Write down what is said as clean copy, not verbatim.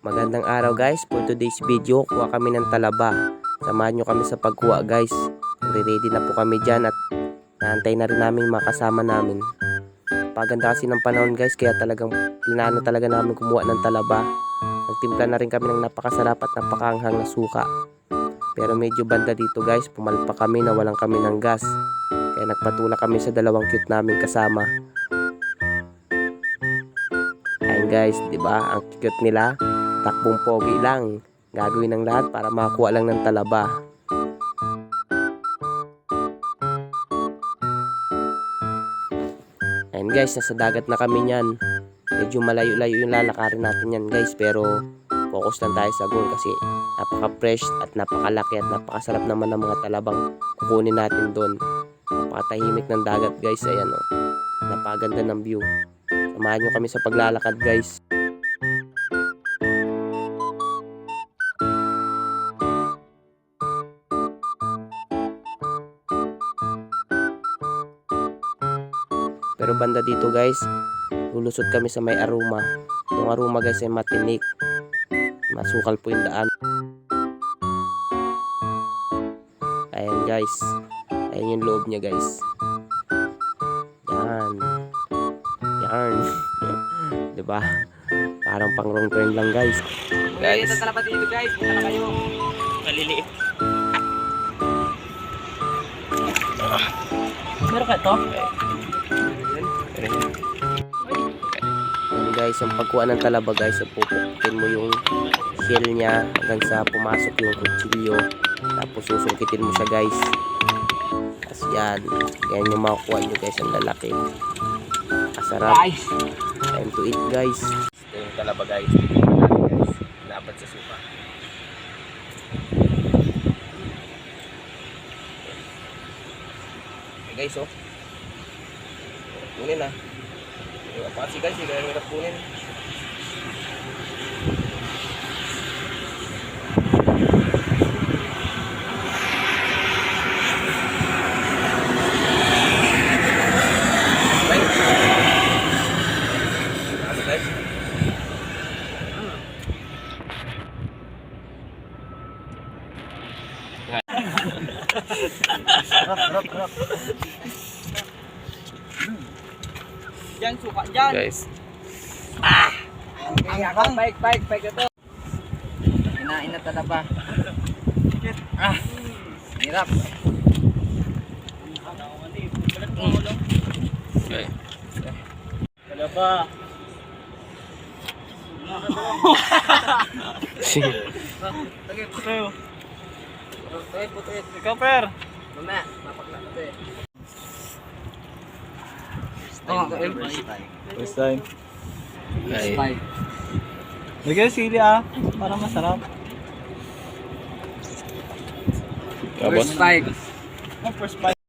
Magandang araw guys, for today's video kuha kami ng talaba. Samahan nyo kami sa pagkuha guys. Ready na po kami dyan at naantay na rin namin mga kasama namin. Paganda kasi ng panahon guys, kaya talagang pinano talaga namin kumuha ng talaba. Nagtimpla na rin kami ng napakasarap at napakaanghang na suka. Pero medyo banda dito guys, pumalpa kami na walang kami ng gas. Kaya nagpatula kami sa dalawang cute namin kasama. Ayun guys, di ba? Ang cute nila. Takbong pogi lang. Gagawin ng lahat para makakuha lang ng talaba. Ayun guys, nasa dagat na kami niyan. Medyo malayo-layo yung lalakarin natin yan guys. Pero focus lang tayo sa goal kasi napaka-fresh at napakalaki at napakasarap naman ng mga talabang kukunin natin doon. Napakatahimik ng dagat guys. Ayan o. Napakaganda ng view. Samahan nyo kami sa paglalakad guys. Pero banda dito guys, lulusot kami sa may aroma. Itong aroma guys ay matinik. Masukal po yung daan. Ayan guys. Ayan yung loob niya guys. Yan. Yan. Diba? Parang pang wrong turn lang guys. Guys. Ito talaga dito guys. Punta na kayo. Maliliit. Meron ka ito? Ayan guys, ang pagkuha ng talaba guys, pupukin mo yung shell niya hanggang sa pumasok yung kutsilyo. Tapos susungkitin mo siya guys. Tapos yan. Yan yung makukuha nyo guys, ang lalaki. Kasarap. Time to eat guys. Ito yung talaba guys. Guys, dapat sa suka. Okay guys, oh. Kunin na. Apasi guys, hindi kaya hirap kunin. Rap. Diyan, suka dyan. Guys. Bike ito. Kinain na talaba. Hirap. Okay. Talaba. Lagi puto. Puto. Ikaw per. Mamaya, mapakla ito eh. First time. Lagyan sili para masarap. First spike. First spike.